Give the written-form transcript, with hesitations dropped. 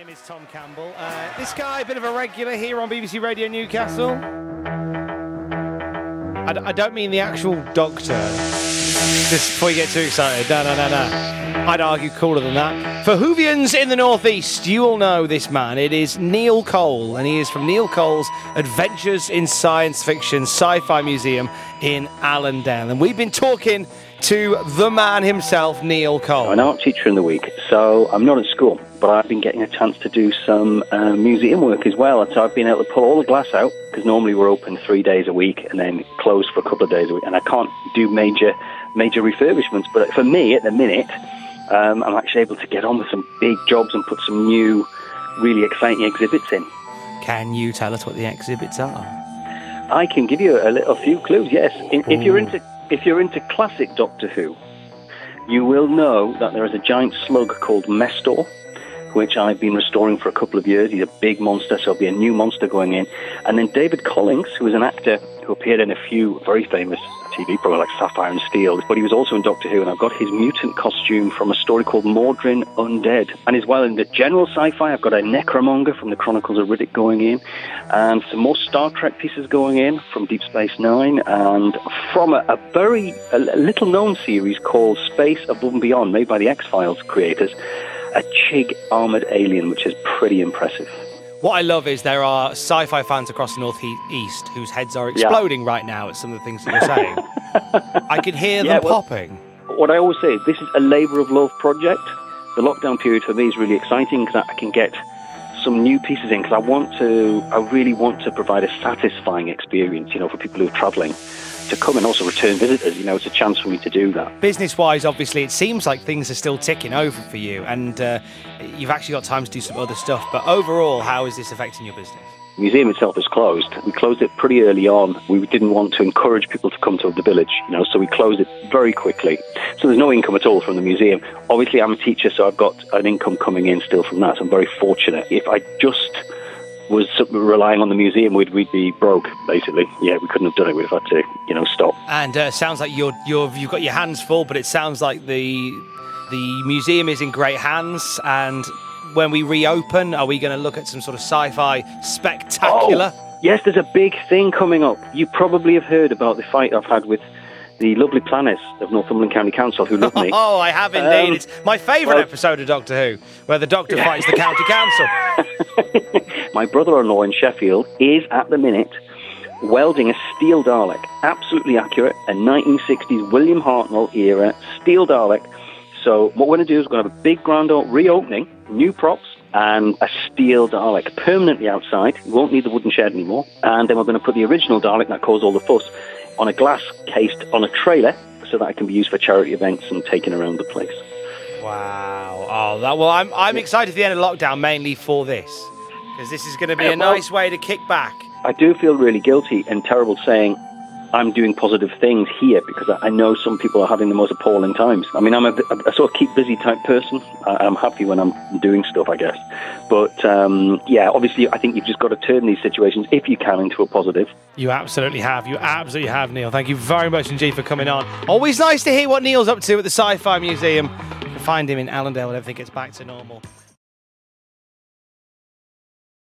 name is Tom Campbell. This guy, a bit of a regular here on BBC Radio Newcastle. I don't mean the actual doctor. Just before you get too excited. No. I'd argue cooler than that. For Whovians in the Northeast, you all know this man. It is Neil Cole, and he is from Neil Cole's Adventures in Science Fiction Sci-Fi Museum in Allendale. And we've been talking to the man himself, Neil Cole. I'm an art teacher in the week, so I'm not at school, but I've been getting a chance to do some museum work as well. So I've been able to pull all the glass out, because normally we're open 3 days a week and then closed for a couple of days a week, and I can't do major refurbishments. But for me, at the minute, I'm actually able to get on with some big jobs and put some new, really exciting exhibits in. Can you tell us what the exhibits are? I can give you a few clues, yes. If you're into classic Doctor Who, you will know that there is a giant slug called Mestor, which I've been restoring for a couple of years. He's a big monster, so there'll be a new monster going in. And then David Collins, who is an actor who appeared in a few very famous TV programs like Sapphire and Steel, but he was also in Doctor Who, and I've got his mutant costume from a story called Mordrin Undead. And as well in the general sci-fi, I've got a Necromonger from the Chronicles of Riddick going in, and some more Star Trek pieces going in from Deep Space Nine, and from a little-known series called Space Above and Beyond, made by the X-Files creators, a Chig armoured alien, which is pretty impressive. What I love is there are sci-fi fans across the Northeast whose heads are exploding right now at some of the things that you're saying. I can hear them popping. What I always say is this is a labour of love project. The lockdown period for me is really exciting because I can get some new pieces in, because I really want to provide a satisfying experience, for people who are travelling to come, and also return visitors. It's a chance for me to do that. Business-wise, obviously, it seems like things are still ticking over for you, and you've actually got time to do some other stuff. But overall, how is this affecting your business? The museum itself is closed. We closed it pretty early on. We didn't want to encourage people to come to the village, so we closed it very quickly. So there's no income at all from the museum. Obviously, I'm a teacher, so I've got an income coming in still from that. So I'm very fortunate. If I just was relying on the museum, we'd be broke, basically. Yeah, we couldn't have done it. We'd have had to, stop. And sounds like you've got your hands full, but it sounds like the museum is in great hands. And when we reopen, are we going to look at some sort of sci-fi spectacular? Oh, yes, there's a big thing coming up. You probably have heard about the fight I've had with the lovely planners of Northumberland County Council, who love me. Oh, I have indeed. It's my favourite episode of Doctor Who, where the Doctor fights the County Council. My brother-in-law in Sheffield is, at the minute, welding a steel Dalek. Absolutely accurate. A 1960s William Hartnell era steel Dalek. So what we're going to do is we're going to have a big grand reopening, new props, and a steel Dalek permanently outside. We won't need the wooden shed anymore. And then we're going to put the original Dalek that caused all the fuss on a glass cased on a trailer, so that it can be used for charity events and taken around the place. Wow. Oh, I'm excited for the end of lockdown, mainly for this, because this is going to be a nice way to kick back. I do feel really guilty and terrible saying I'm doing positive things here, because I know some people are having the most appalling times. I mean, I'm a sort of keep busy type person. I'm happy when I'm doing stuff, I guess. But, obviously, I think you've just got to turn these situations, if you can, into a positive. You absolutely have. You absolutely have, Neil. Thank you very much indeed for coming on. Always nice to hear what Neil's up to at the Sci-Fi Museum. You can find him in Allendale when everything gets back to normal.